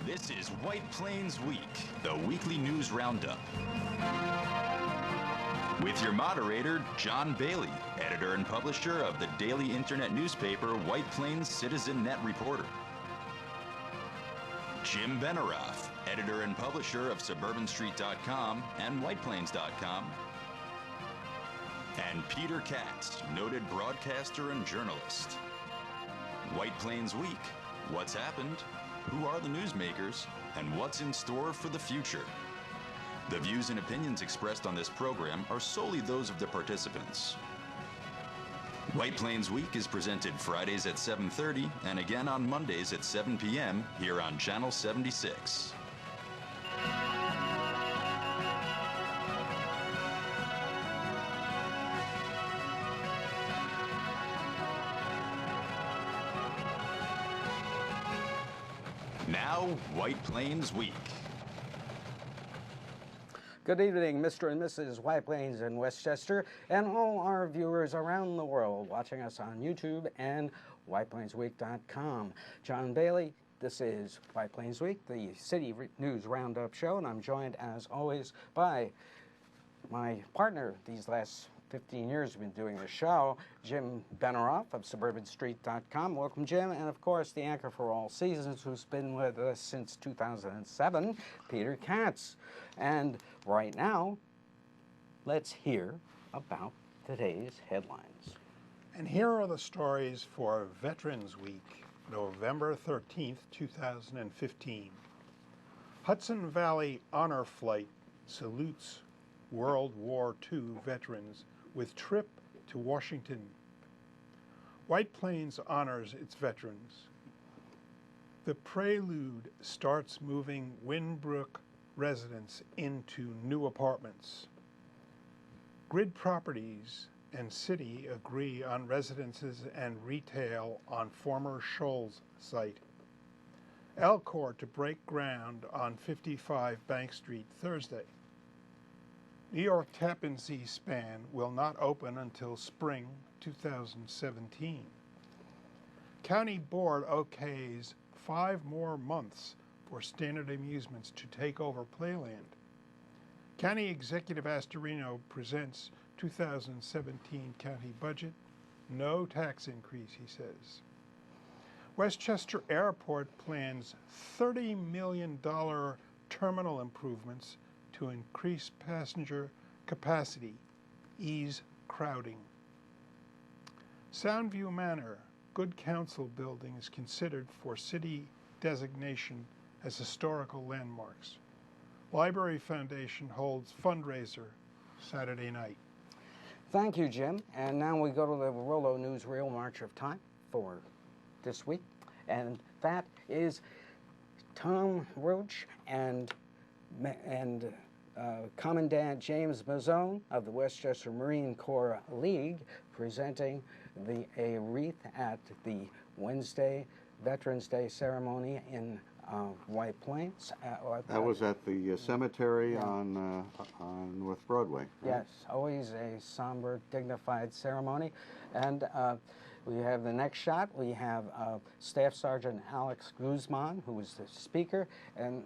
This is White Plains Week, the weekly news roundup. With your moderator, John Bailey, editor and publisher of the daily internet newspaper White Plains Citizen Net Reporter. Jim Benerofe, editor and publisher of SuburbanStreet.com and WhitePlains.com. And Peter Katz, noted broadcaster and journalist. White Plains Week, what's happened, who are the newsmakers, and what's in store for the future. The views and opinions expressed on this program are solely those of the participants. White Plains Week is presented Fridays at 7:30 and again on Mondays at 7 p.m. here on Channel 76. Now, White Plains Week. Good evening, Mr. and Mrs. White Plains in Westchester, and all our viewers around the world watching us on YouTube and WhitePlainsWeek.com. John Bailey, this is White Plains Week, the City News Roundup Show, and I'm joined, as always, by my partner these last 15 years we've been doing the show, Jim Benerofe of SuburbanStreet.com. Welcome, Jim. And, of course, the anchor for all seasons who's been with us since 2007, Peter Katz. And right now, let's hear about today's headlines. And here are the stories for Veterans Week, November 13th, 2015. Hudson Valley Honor Flight salutes World War II veterans with trip to Washington. White Plains honors its veterans. The Prelude starts moving Winbrook residents into new apartments. Grid Properties and City agree on residences and retail on former Shoals site. Elcor to break ground on 55 Bank Street Thursday. New York Tappan Zee Span will not open until spring 2017. County Board okays 5 more months for Standard Amusements to take over Playland. County Executive Astorino presents 2017 county budget. No tax increase, he says. Westchester Airport plans $30 million terminal improvements to increase passenger capacity, ease crowding. Soundview Manor, Good Counsel building is considered for city designation as historical landmarks. Library Foundation holds fundraiser Saturday night. Thank you, Jim. And now we go to the Rolo Newsreel March of Time for this week. And that is Tom Roach and Commandant James Mazzone of the Westchester Marine Corps League presenting a wreath at the Wednesday Veterans Day ceremony in White Plains. That was at the cemetery on North Broadway. Right? Yes, always a somber, dignified ceremony. And we have the next shot. We have Staff Sergeant Alex Guzman, who was the speaker, and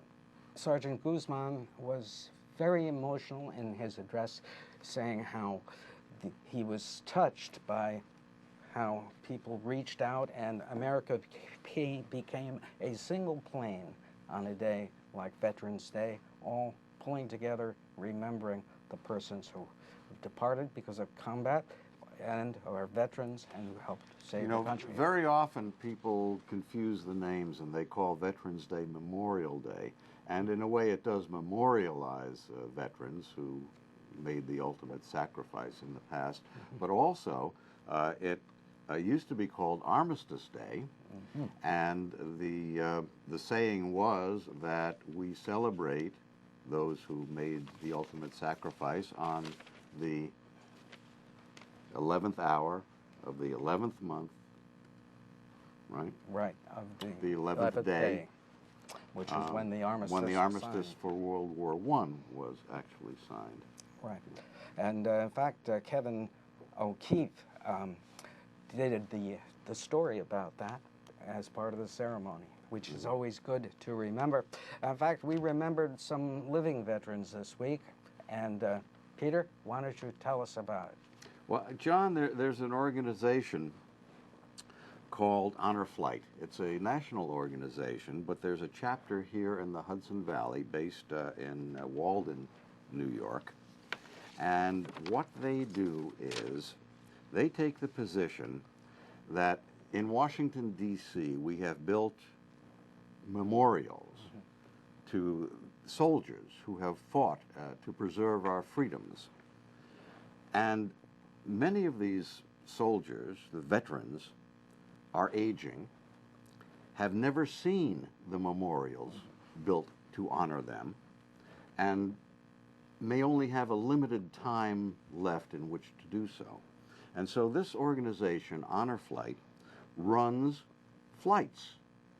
Sergeant Guzman was very emotional in his address, saying how he was touched by how people reached out and America became a single plane on a day like Veterans Day, all pulling together, remembering the persons who departed because of combat and are veterans and who helped save the country. Very often people confuse the names and they call Veterans Day Memorial Day. And in a way it does memorialize veterans who made the ultimate sacrifice in the past, but also it used to be called Armistice Day, and the saying was that we celebrate those who made the ultimate sacrifice on the 11th hour of the 11th month, right? Right, of the 11th day. Which is when the armistice for World War I was actually signed. Right. And in fact, Kevin O'Keefe did the story about that as part of the ceremony, which is always good to remember. In fact, we remembered some living veterans this week, and Peter, why don't you tell us about it? Well, John, there's an organization called Honor Flight. It's a national organization, but there's a chapter here in the Hudson Valley based in Walden, New York. And what they do is they take the position that in Washington, D.C., we have built memorials to soldiers who have fought to preserve our freedoms. And many of these soldiers, the veterans, are aging, have never seen the memorials built to honor them, and may only have a limited time left in which to do so. And so this organization, Honor Flight, runs flights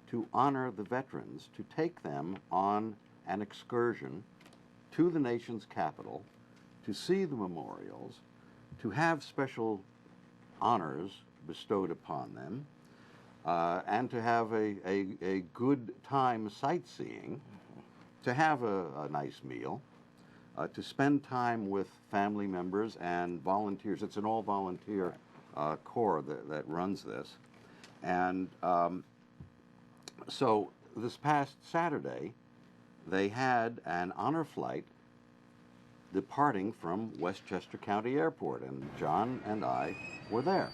to honor the veterans, to take them on an excursion to the nation's capital, to see the memorials, to have special honors bestowed upon them, and to have a good time sightseeing, to have a nice meal, to spend time with family members and volunteers. It's an all-volunteer corps that runs this. And so this past Saturday, they had an honor flight departing from Westchester County Airport, and John and I were there.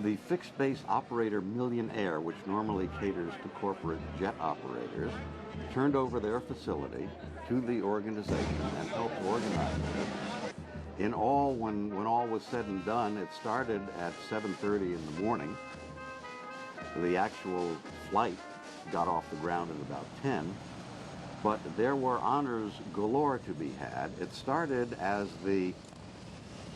The fixed base operator Million Air, which normally caters to corporate jet operators, turned over their facility to the organization and helped organize it. In all, when all was said and done, it started at 7:30 in the morning. The actual flight got off the ground at about 10, but there were honors galore to be had. It started as the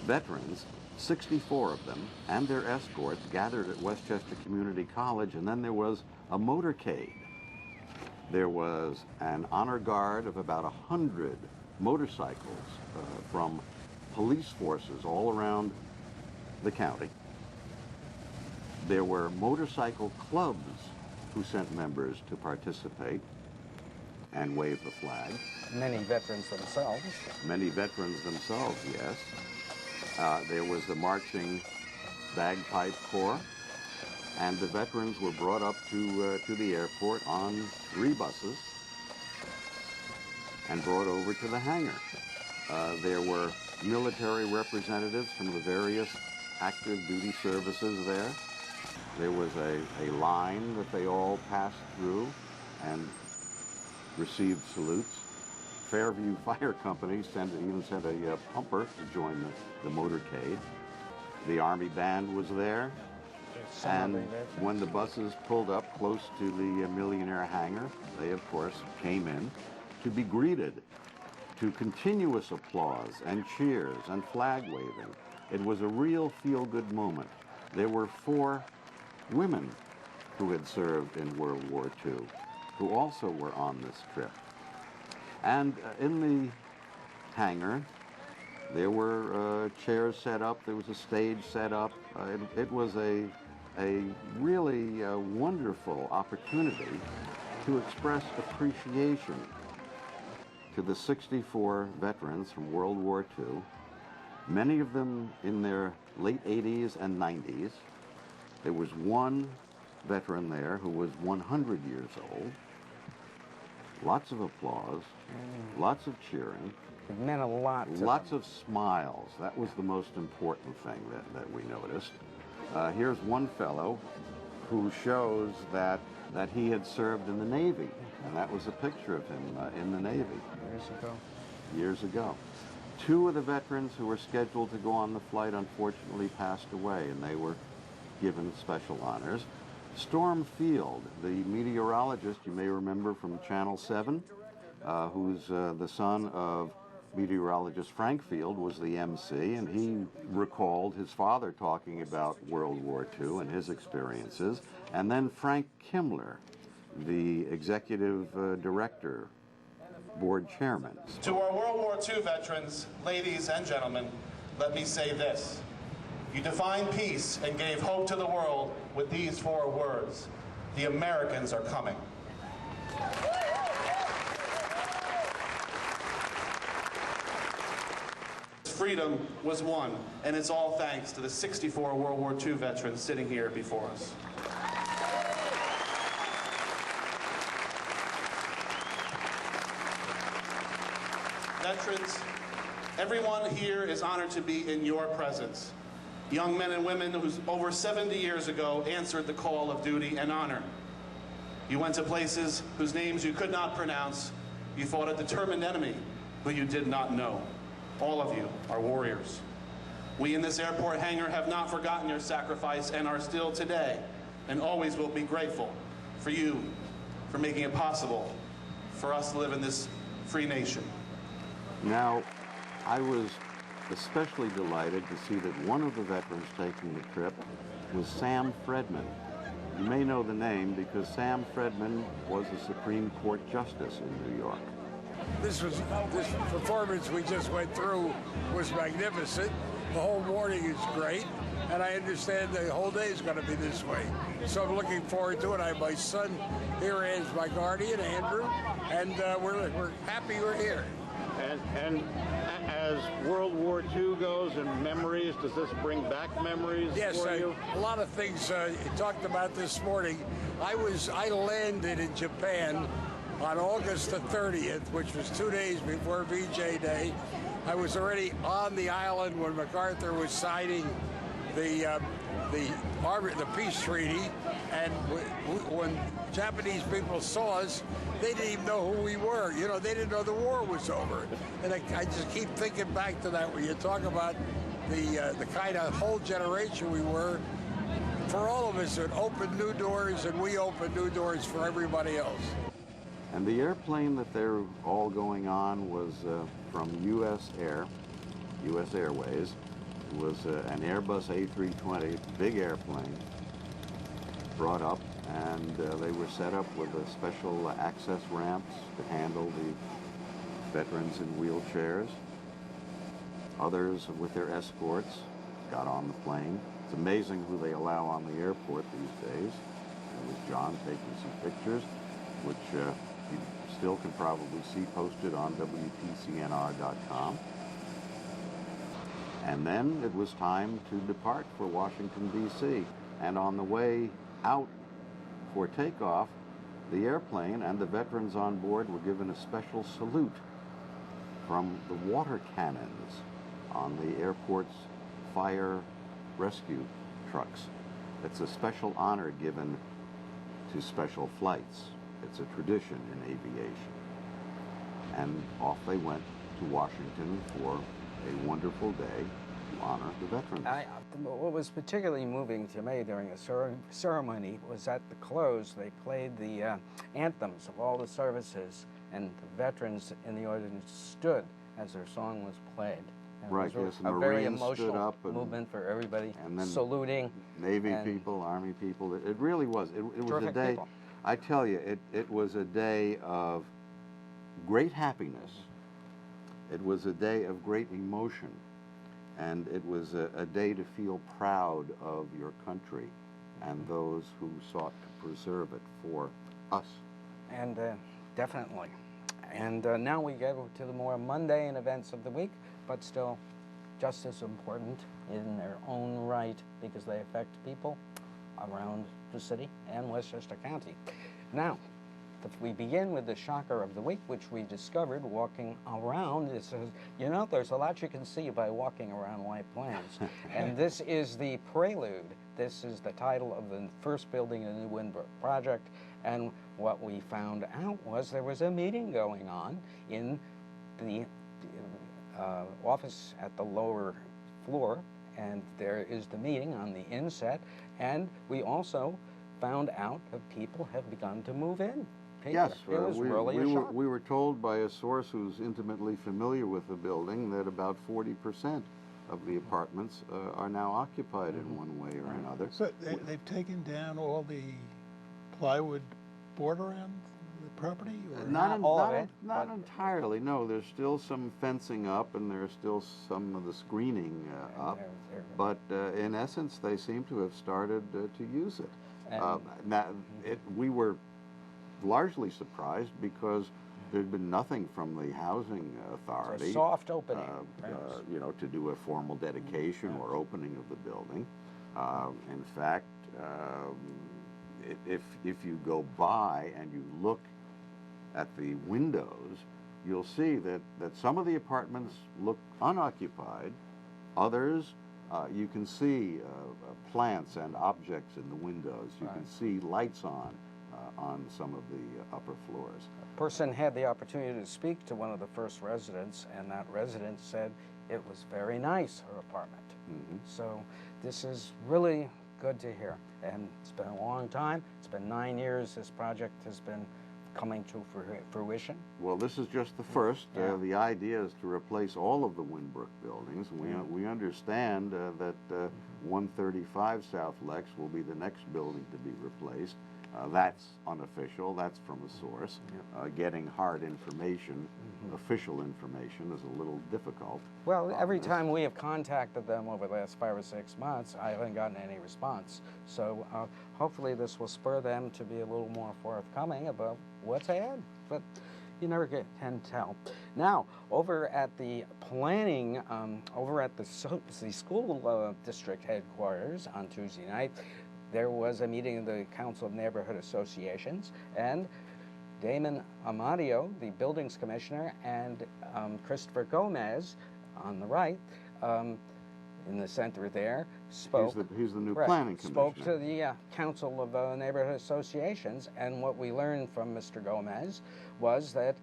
veterans, 64 of them, and their escorts gathered at Westchester Community College, and then there was a motorcade. There was an honor guard of about 100 motorcycles from police forces all around the county. There were motorcycle clubs who sent members to participate and wave the flag. Many veterans themselves. Many veterans themselves, yes. There was the marching bagpipe corps, and the veterans were brought up to the airport on 3 buses and brought over to the hangar. There were military representatives from the various active duty services there. There was a line that they all passed through and received salutes. Fairview Fire Company even sent a pumper to join the motorcade. The Army band was there. And when the buses pulled up close to the Million Air hangar, they, of course, came in to be greeted to continuous applause and cheers and flag waving. It was a real feel-good moment. There were 4 women who had served in World War II who also were on this trip. And in the hangar, there were chairs set up, there was a stage set up. It was a really wonderful opportunity to express appreciation to the 64 veterans from World War II, many of them in their late 80s and 90s. There was one veteran there who was 100 years old. Lots of applause, lots of cheering. It meant a lot to Lots them. of smiles. That was the most important thing that we noticed. Here's one fellow who shows that he had served in the Navy, and that was a picture of him in the Navy. Years ago. 2 of the veterans who were scheduled to go on the flight unfortunately passed away, and they were given special honors. Storm Field, the meteorologist you may remember from Channel 7, who's the son of meteorologist Frank Field, was the MC, and he recalled his father talking about World War II and his experiences. And then Frank Kimmler, the executive director, board chairman. To our World War II veterans, ladies and gentlemen, let me say this. You defined peace and gave hope to the world with these 4 words: the Americans are coming. Freedom was won, and it's all thanks to the 64 World War II veterans sitting here before us. Veterans, everyone here is honored to be in your presence. Young men and women who over 70 years ago answered the call of duty and honor. You went to places whose names you could not pronounce. You fought a determined enemy who you did not know. All of you are warriors. We in this airport hangar have not forgotten your sacrifice and are still today and always will be grateful for you, for making it possible for us to live in this free nation. Now, I was especially delighted to see that one of the veterans taking the trip was Sam Fredman. You may know the name because Sam Fredman was a Supreme Court Justice in New York. This performance we just went through was magnificent. The whole morning is great, and I understand the whole day is going to be this way. So I'm looking forward to it. I have my son here as my guardian, Andrew, and we're happy we're here. And as World War II goes and memories, does this bring back memories for you? A lot of things you talked about this morning. I landed in Japan on August the 30th, which was 2 days before VJ Day. I was already on the island when MacArthur was signing the peace treaty, and when Japanese people saw us, they didn't even know who we were. You know, they didn't know the war was over. And I just keep thinking back to that when you talk about the kind of whole generation we were. For all of us, it opened new doors, and we opened new doors for everybody else. And the airplane that they're all going on was from U.S. Airways. It was an Airbus A320, big airplane, brought up, and they were set up with a special access ramps to handle the veterans in wheelchairs. Others with their escorts got on the plane. It's amazing who they allow on the airport these days. It was John taking some pictures, which you still can probably see posted on WTCNR.com. And then it was time to depart for Washington, D.C. And on the way out for takeoff, the airplane and the veterans on board were given a special salute from the water cannons on the airport's fire rescue trucks. It's a special honor given to special flights. It's a tradition in aviation. And off they went to Washington for a wonderful day to honor the veterans. What was particularly moving to me during the ceremony was at the close, they played the anthems of all the services, and the veterans in the audience stood as their song was played. And right, it was yes, and a the very Marines emotional stood up movement for everybody, and then saluting. Navy people, Army people. It really was. It was a day. People. I tell you, it was a day of great happiness. It was a day of great emotion. And it was a day to feel proud of your country and those who sought to preserve it for us. And definitely. And now we go to the more mundane events of the week, but still just as important in their own right because they affect people around the city and Westchester County. Now, we begin with the shocker of the week, which we discovered walking around. You know, there's a lot you can see by walking around White Plains. And this is the prelude. This is the title of the first building in the Winbrook project. And what we found out was there was a meeting going on in the office at the lower floor. And there is the meeting on the inset. And we also found out that people have begun to move in. Yes, it was really a shock. We were told by a source who's intimately familiar with the building that about 40% of the apartments are now occupied in one way or another. So they've taken down all the plywood border around the property? Or? Not all of it, Not but- entirely. No, there's still some fencing up, and there's still some of the screening up. But in essence, they seem to have started to use it. We were largely surprised because there'd been nothing from the housing authority. It's a soft opening. To do a formal dedication or opening of the building. In fact, if you go by and you look at the windows, you'll see that some of the apartments look unoccupied. Others, you can see plants and objects in the windows. You can see lights on some of the upper floors. A person had the opportunity to speak to one of the first residents, and that resident said it was very nice, her apartment. So this is really good to hear. And it's been a long time. It's been 9 years this project has been coming to fruition. Well, this is just the first. The idea is to replace all of the Winbrook buildings. We understand that 135 South Lex will be the next building to be replaced. That's unofficial. That's from a source. Getting hard information, official information, is a little difficult. Well, every time we have contacted them over the last 5 or 6 months, I haven't gotten any response. So hopefully this will spur them to be a little more forthcoming about what's ahead. But you never can tell. Now, over at the planning, over at the school district headquarters on Tuesday night, there was a meeting of the Council of Neighborhood Associations, and Damon Amadio, the Buildings Commissioner, and Christopher Gomez on the right, in the center there, spoke. He's the new planning commissioner. Spoke to the Council of Neighborhood Associations, and what we learned from Mr. Gomez was that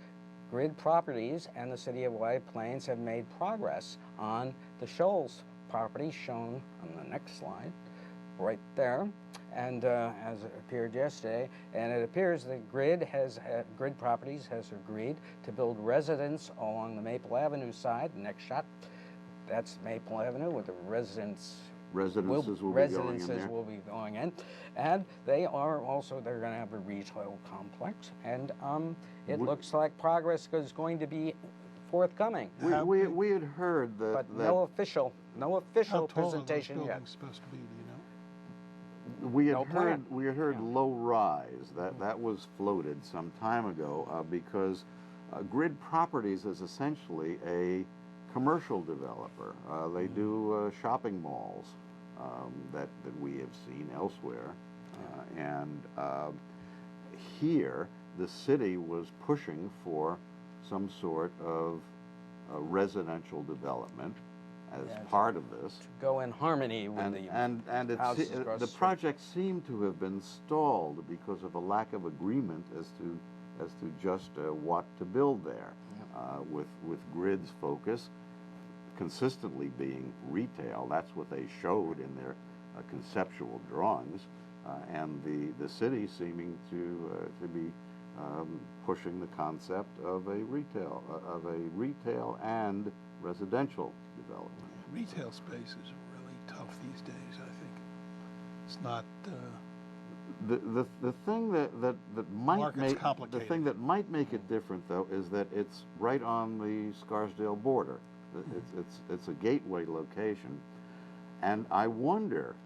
Grid Properties and the City of White Plains have made progress on the Shoals property, shown on the next slide, right there, and as it appeared yesterday, and it appears that Grid Properties has agreed to build residence along the Maple Avenue side. The next shot, that's Maple Avenue with the residences will be going in, and they're going to have a retail complex, and it looks like progress is going to be forthcoming. We had heard that, but no official presentation How tall are those yet. buildings supposed to be? Do you know? We had heard low rise. That was floated some time ago because Grid Properties is essentially a commercial developer. They do shopping malls that we have seen elsewhere, and here the city was pushing for some sort of residential development as part of this. To go in harmony with the project seemed to have been stalled because of a lack of agreement as to just what to build there. With Grid's focus consistently being retail. That's what they showed in their conceptual drawings, and the city seeming to be pushing the concept of a retail and residential development. Retail space is really tough these days, I think. It's not... The thing that might make it different, though, is that it's right on the Scarsdale border. It's a gateway location, and I wonder,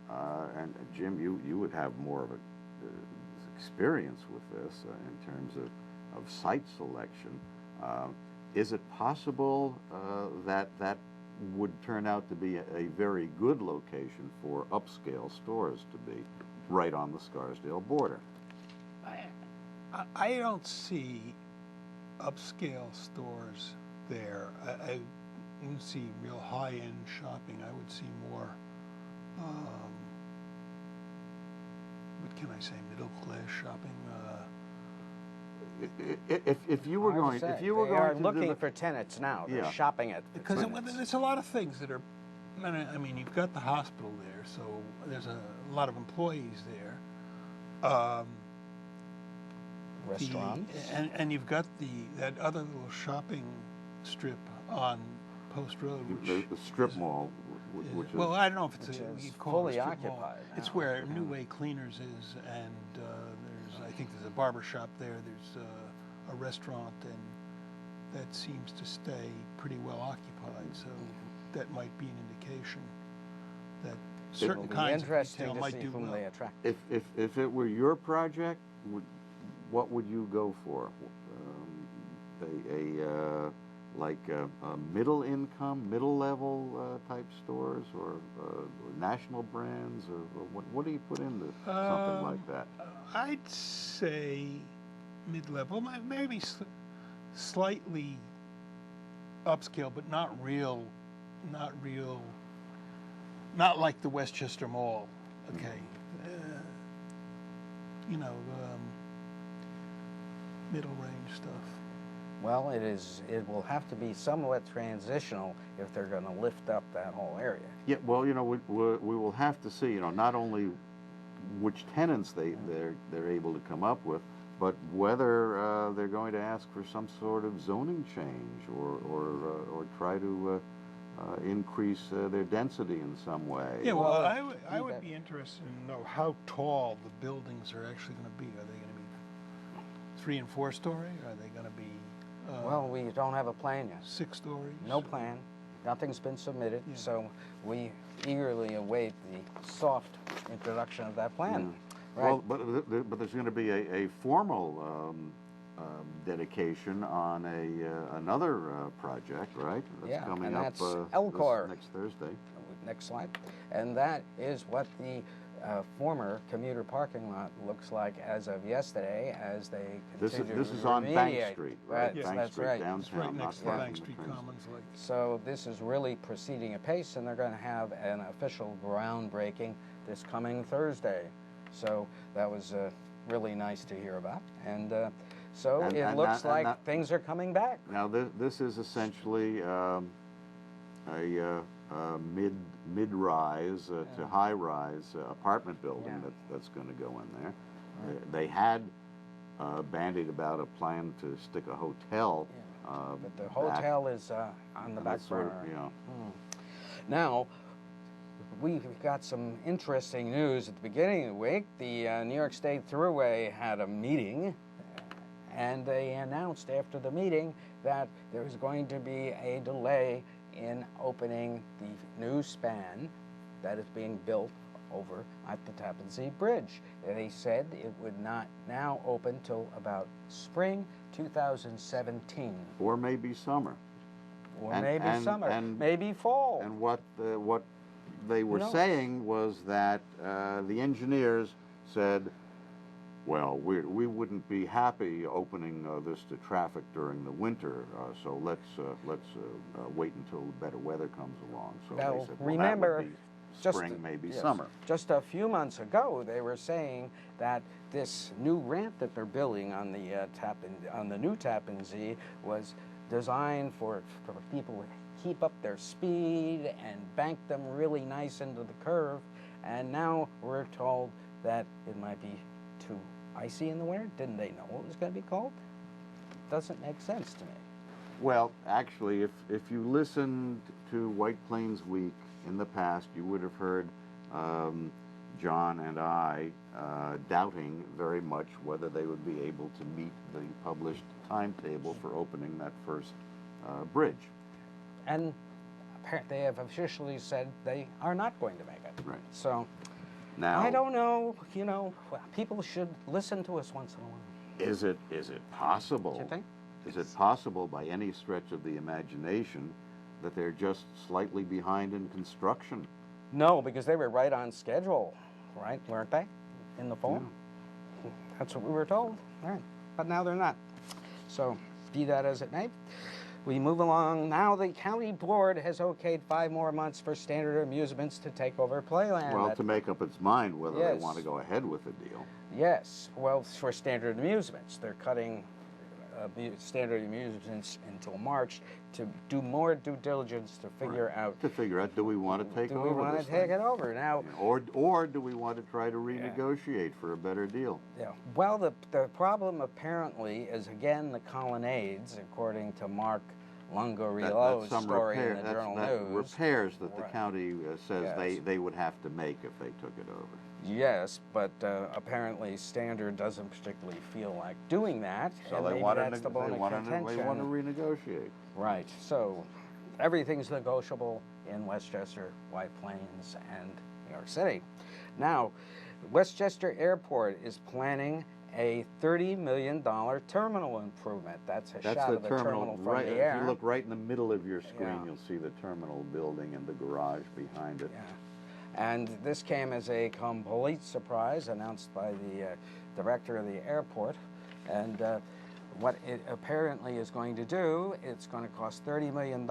and Jim, you would have more of a experience with this in terms of site selection. Is it possible that would turn out to be a very good location for upscale stores to be right on the Scarsdale border? I don't see upscale stores there. I wouldn't see real high-end shopping. I would see more, what can I say, middle-class shopping. If you were going to looking for tenants now, they're shopping at because there's a lot of things that are. I mean, you've got the hospital there, so there's a lot of employees there. Restaurants, and you've got that other little shopping strip on Post Road, the strip mall, which is, well, I don't know if it's fully occupied. It's where New Way Cleaners is, and I think there's a barber shop there. There's a restaurant, and that seems to stay pretty well occupied. So that might be an indication that certain kinds of retail might do well. They attract. If it were your project, what would you go for? Like middle income, middle level type stores, or national brands, or what do you put into something like that? I'd say mid-level, maybe slightly upscale, but not like the Westchester Mall. Okay, middle range stuff. Well, it will have to be somewhat transitional if they're going to lift up that whole area. Yeah, well, we will have to see, not only which tenants they're able to come up with, but whether they're going to ask for some sort of zoning change or try to increase their density in some way. Yeah, well, I would be interested to know how tall the buildings are actually going to be. Are they going to be 3- and 4-story? Are they going to be well, we don't have a plan yet. 6 stories? No plan. Nothing's been submitted, Yeah. so we eagerly await the soft introduction of that plan. Yeah. Right. Well, but there's going to be a formal dedication on another project, right? That's Yeah, coming and up that's Elcor. next Thursday. Next slide. And that is what the former commuter parking lot looks like as of yesterday, as they continue This to is on Bank remediate. Street, right? Yes, Bank that's Street right. downtown, It's right next to not far Bank from the Street train Commons. So this is really proceeding apace, and they're going to have an official groundbreaking this coming Thursday. So that was really nice to hear about. And so it looks like things are coming back. Now this is essentially a mid-rise to high-rise apartment building that's going to go in there. Right. They had bandied about a plan to stick a hotel. But the hotel is on the back burner. Now, we've got some interesting news at the beginning of the week. The New York State Thruway had a meeting, and they announced after the meeting that there was going to be a delay in opening the new span that is being built over at the Tappan Zee Bridge. They said it would not now open till about spring 2017. Or maybe summer. Or maybe summer, maybe fall. And what they were saying was that the engineers said, well, we wouldn't be happy opening this to traffic during the winter, so let's wait until better weather comes along. So now, they said, well, remember, that would be spring, maybe summer. Just a few months ago, they were saying that this new ramp that they're building on the new Tappan Zee was designed for people to keep up their speed and bank them really nice into the curve. And now we're told that it might be too icy in the winter. Didn't they know what it was going to be called? Doesn't make sense to me. Well, actually, if you listened to White Plains Week in the past, you would have heard John and I doubting very much whether they would be able to meet the published timetable for opening that first bridge. And they have officially said they are not going to make it. Right. So now, I don't know. People should listen to us once in a while. Is it possible? Do you think? Is it possible by any stretch of the imagination that they're just slightly behind in construction? No, because they were right on schedule, right? Weren't they? In the fall? Yeah. That's what we were told. All right. But now they're not. So be that as it may, we move along. Now the county board has okayed 5 more months for Standard Amusements to take over Playland. Well, to make up its mind whether they want to go ahead with the deal. Yes. Well, for Standard Amusements, they're cutting Standard Amusements until March to do more due diligence to figure out. To figure out, do we want to take over? Do we want to take it over now? Or do we want to try to renegotiate for a better deal? Yeah. Well, the problem apparently is again the colonnades, according to Mark Longorillo's story in the Journal News. Repairs that the county says they would have to make if they took it over. Yes, but apparently Standard doesn't particularly feel like doing that. So and they maybe want that's the bone of to contention. renegotiate. Right. So everything's negotiable in Westchester, White Plains, and New York City. Now, Westchester Airport is planning a $30 million terminal improvement. That's shot the of the terminal from right, the air. If you look right in the middle of your screen, Yeah. you'll see the terminal building and the garage behind it. Yeah. And this came as a complete surprise, announced by the director of the airport. And what it apparently is going to do, it's going to cost $30 million.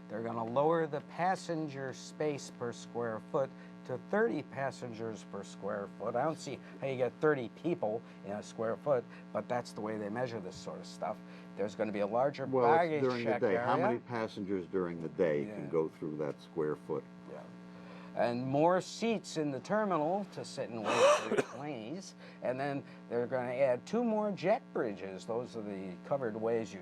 They're going to lower the passenger space per square foot to 30 passengers per square foot. I don't see how you get 30 people in a square foot, but that's the way they measure this sort of stuff. There's going to be a larger Well, it's baggage during the check day. area. How many passengers during the day Yeah. can go through that square foot? And more seats in the terminal to sit and wait for the planes. And then they're going to add 2 more jet bridges. Those are the covered ways you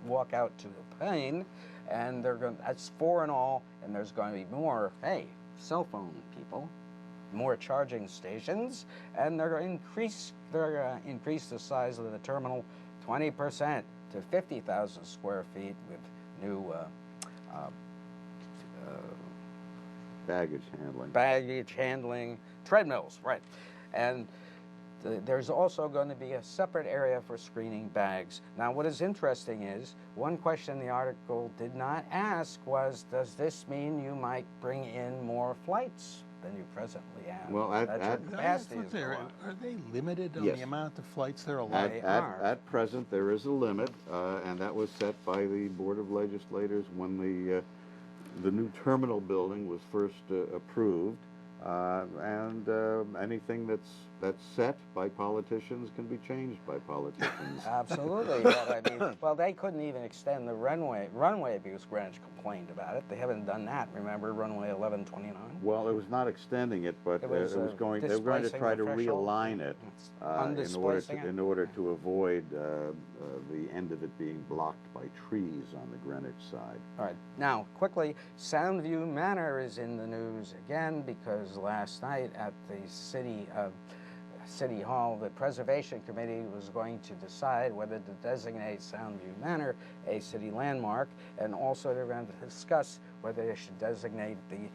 walk out to the plane. And that's 4 in all. And there's going to be more, cell phone people, more charging stations. And they're going to increase the size of the terminal 20% to 50,000 square feet with new baggage handling treadmills, right. And there's also going to be a separate area for screening bags. Now, what is interesting is, one question the article did not ask was, does this mean you might bring in more flights than you presently have? Well, capacity is are they limited on Yes. the amount of flights they're allowed? At present, there is a limit, and that was set by the Board of Legislators when the new terminal building was first approved, and anything that's set by politicians can be changed by politicians. Absolutely. But I mean, well, they couldn't even extend the runway because Greenwich complained about it. They haven't done that. Remember runway 1129? Well, it was not extending it, but they were going to try to realign it in order to avoid the end of it being blocked by trees on the Greenwich side. All right. Now, quickly, Soundview Manor is in the news again because last night at the City Hall, the Preservation Committee was going to decide whether to designate Soundview Manor a city landmark, and also they're going to discuss whether they should designate the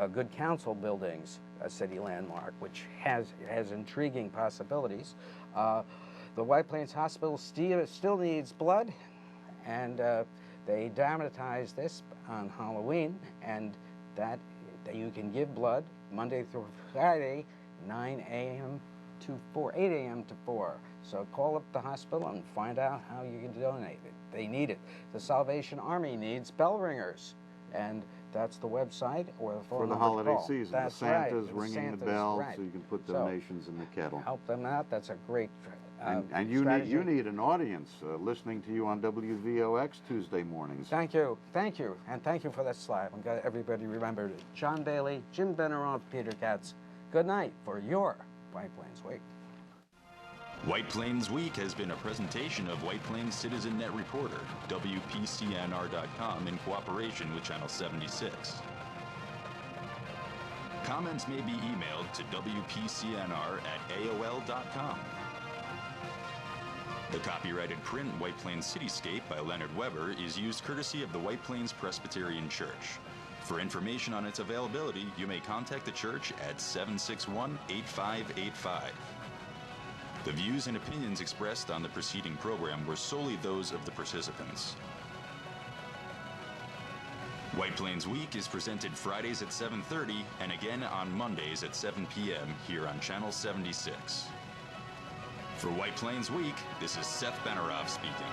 Good Counsel buildings a city landmark, which has intriguing possibilities. The White Plains Hospital still needs blood, and they dramatized this on Halloween, and that you can give blood Monday through Friday, 9 a.m. to 8 a.m. to 4. So call up the hospital and find out how you can donate it. They need it. The Salvation Army needs bell ringers, and that's the website or the phone For the number to holiday call. season, That's the Santa's right. ringing the Santa's, bell, right. so you can put So, donations in the kettle. help them out. That's a great And you need an audience listening to you on WVOX Tuesday mornings. Thank you, and thank you for that slide. I'm glad everybody remembered it. John Bailey, Jim Benerofe, Peter Katz. Good night for your White Plains Week. White Plains Week has been a presentation of White Plains Citizen Net Reporter, WPCNR.com, in cooperation with Channel 76. Comments may be emailed to WPCNR@AOL.com. The copyrighted print White Plains Cityscape by Leonard Weber is used courtesy of the White Plains Presbyterian Church. For information on its availability, you may contact the church at 761-8585. The views and opinions expressed on the preceding program were solely those of the participants. White Plains Week is presented Fridays at 7:30 and again on Mondays at 7 p.m. here on Channel 76. For White Plains Week, this is Seth Benerofe speaking.